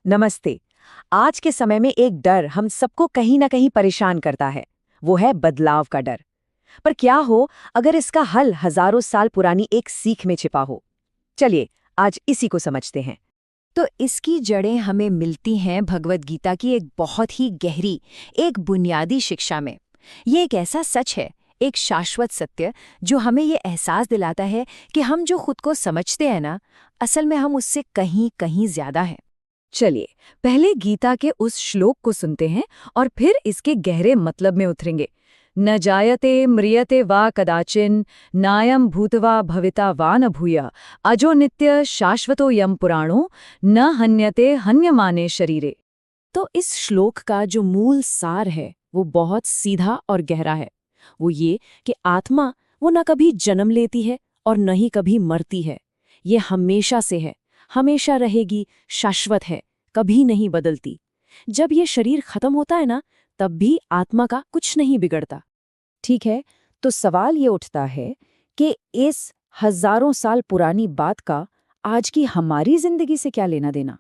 नमस्ते। आज के समय में एक डर हम सबको कहीं ना कहीं परेशान करता है। वो है बदलाव का डर। पर क्या हो अगर इसका हल हजारों साल पुरानी एक सीख में छिपा हो। चलिए आज इसी को समझते हैं। तो इसकी जड़ें हमें मिलती हैं भगवद गीता की एक बहुत ही गहरी, एक बुनियादी शिक्षा में। ये एक ऐसा सच है, एक शाश्वत सत्य, जो हमें ये एहसास दिलाता है कि हम जो खुद को समझते हैं ना, असल में हम उससे कहीं कहीं ज्यादा हैं। चलिए पहले गीता के उस श्लोक को सुनते हैं और फिर इसके गहरे मतलब में उतरेंगे। न जायते म्रियते वा कदाचिन नायम भूतवा भविता वा न भूय अजो नित्य शाश्वतो यम पुराणो न हन्यते हन्यमाने शरीरे। तो इस श्लोक का जो मूल सार है वो बहुत सीधा और गहरा है। वो ये कि आत्मा वो न कभी जन्म लेती है और न ही कभी मरती है। ये हमेशा से है, हमेशा रहेगी, शाश्वत है, कभी नहीं बदलती। जब ये शरीर खत्म होता है ना, तब भी आत्मा का कुछ नहीं बिगड़ता। ठीक है, तो सवाल ये उठता है कि इस हजारों साल पुरानी बात का आज की हमारी जिंदगी से क्या लेना देना।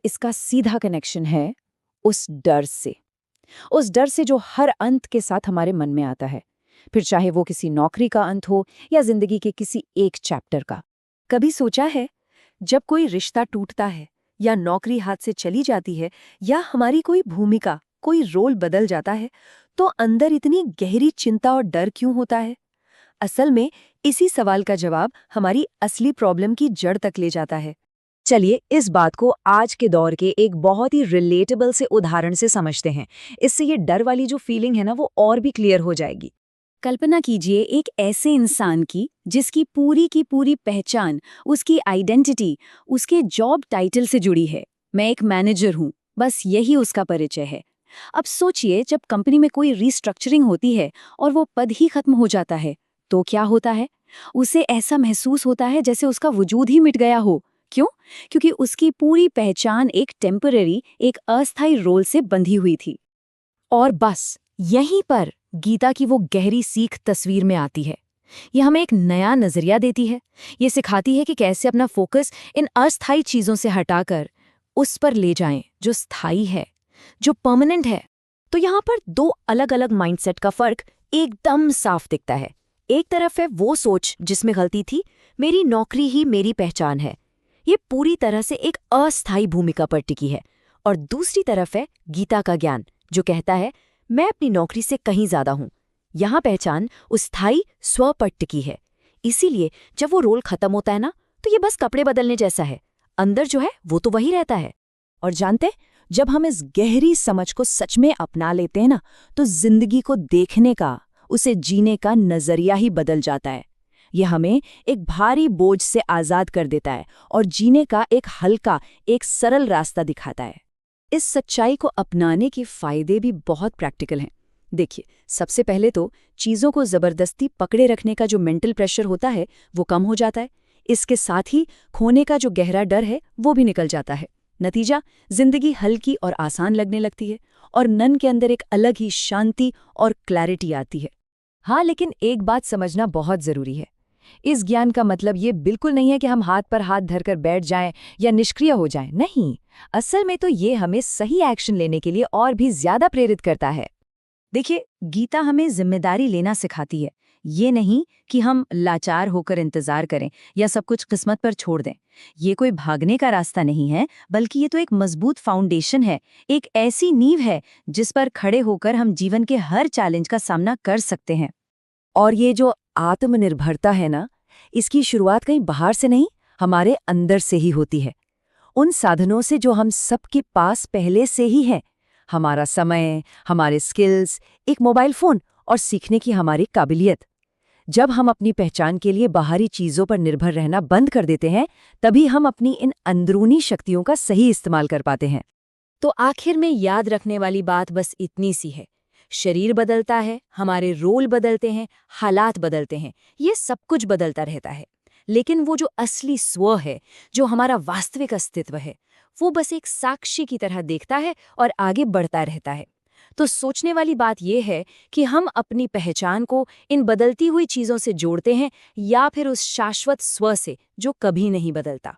इसका सीधा कनेक्शन है उस डर से। उस डर से जो हर अंत के साथ हमारे मन में आता है, फिर चाहे वो किसी नौकरी का अंत हो या जिंदगी के किसी एक चैप्टर का। कभी सोचा है, जब कोई रिश्ता टूटता है या नौकरी हाथ से चली जाती है या हमारी कोई भूमिका, कोई रोल बदल जाता है, तो अंदर इतनी गहरी चिंता और डर क्यों होता है? असल में इसी सवाल का जवाब हमारी असली प्रॉब्लम की जड़ तक ले जाता है। चलिए इस बात को आज के दौर के एक बहुत ही रिलेटेबल से उदाहरण से समझते हैं। इससे ये डर वाली जो फीलिंग है ना वो और भी क्लियर हो जाएगी। कल्पना कीजिए एक ऐसे इंसान जिसकी पूरी पहचान, उसकी आइडेंटिटी, उसके जॉब टाइटल से जुड़ी है। मैं एक मैनेजर हूँ, बस यही उसका परिचय है। अब सोचिए, जब कंपनी में कोई रीस्ट्रक्चरिंग होती है और वो पद ही खत्म हो जाता है, तो क्या होता है? उसे ऐसा महसूस होता है जैसे उसका वजूद ही मिट गया हो। क्यों? क्योंकि उसकी पूरी पहचान एक टेम्पररी, एक अस्थायी रोल से बंधी हुई थी। और बस यहीं पर गीता की वो गहरी सीख तस्वीर में आती है। ये हमें एक नया नजरिया देती है। ये सिखाती है कि कैसे अपना फोकस इन अस्थायी चीजों से हटाकर उस पर ले जाएं जो स्थायी है, जो परमानेंट है। तो यहाँ पर दो अलग अलग माइंडसेट का फर्क एकदम साफ दिखता है। एक तरफ है वो सोच जिसमें गलती थी, मेरी नौकरी ही मेरी पहचान है, ये पूरी तरह से एक अस्थायी भूमिका पर टिकी है। और दूसरी तरफ है गीता का ज्ञान, जो कहता है मैं अपनी नौकरी से कहीं ज्यादा हूं। यहां पहचान उस स्थायी स्व पर टिकी है। इसीलिए जब वो रोल खत्म होता है ना, तो ये बस कपड़े बदलने जैसा है। अंदर जो है वो तो वही रहता है। और जानते, जब हम इस गहरी समझ को सच में अपना लेते हैं ना, तो जिंदगी को देखने का, उसे जीने का नजरिया ही बदल जाता है। ये हमें एक भारी बोझ से आजाद कर देता है और जीने का एक हल्का, एक सरल रास्ता दिखाता है। इस सच्चाई को अपनाने के फायदे भी बहुत प्रैक्टिकल हैं। देखिए, सबसे पहले तो चीज़ों को ज़बरदस्ती पकड़े रखने का जो मेंटल प्रेशर होता है वो कम हो जाता है। इसके साथ ही खोने का जो गहरा डर है वो भी निकल जाता है। नतीजा, जिंदगी हल्की और आसान लगने लगती है और मन के अंदर एक अलग ही शांति और क्लैरिटी आती है। हाँ, लेकिन एक बात समझना बहुत ज़रूरी है। इस ज्ञान का मतलब ये बिल्कुल नहीं है कि हम हाथ पर हाथ धरकर बैठ जाएं या निष्क्रिय हो जाएं। नहीं, असल में तो ये हमें सही एक्शन लेने के लिए और भी ज्यादा प्रेरित करता है। देखिए, गीता हमें जिम्मेदारी लेना सिखाती है। ये नहीं कि हम लाचार होकर इंतजार करें या सब कुछ किस्मत पर छोड़ दें। ये कोई भागने का रास्ता नहीं है, बल्कि ये तो एक मजबूत फाउंडेशन है, एक ऐसी नींव है जिस पर खड़े होकर हम जीवन के हर चैलेंज का सामना कर सकते हैं। और ये जो आत्मनिर्भरता है ना, इसकी शुरुआत कहीं बाहर से नहीं, हमारे अंदर से ही होती है। उन साधनों से जो हम सबके पास पहले से ही हैं। हमारा समय, हमारे स्किल्स, एक मोबाइल फोन और सीखने की हमारी काबिलियत। जब हम अपनी पहचान के लिए बाहरी चीजों पर निर्भर रहना बंद कर देते हैं, तभी हम अपनी इन अंदरूनी शक्तियों का सही इस्तेमाल कर पाते हैं। तो आखिर में याद रखने वाली बात बस इतनी सी है। शरीर बदलता है, हमारे रोल बदलते हैं, हालात बदलते हैं, ये सब कुछ बदलता रहता है। लेकिन वो जो असली स्व है, जो हमारा वास्तविक अस्तित्व है, वो बस एक साक्षी की तरह देखता है और आगे बढ़ता रहता है। तो सोचने वाली बात यह है कि हम अपनी पहचान को इन बदलती हुई चीजों से जोड़ते हैं या फिर उस शाश्वत स्व से जो कभी नहीं बदलता।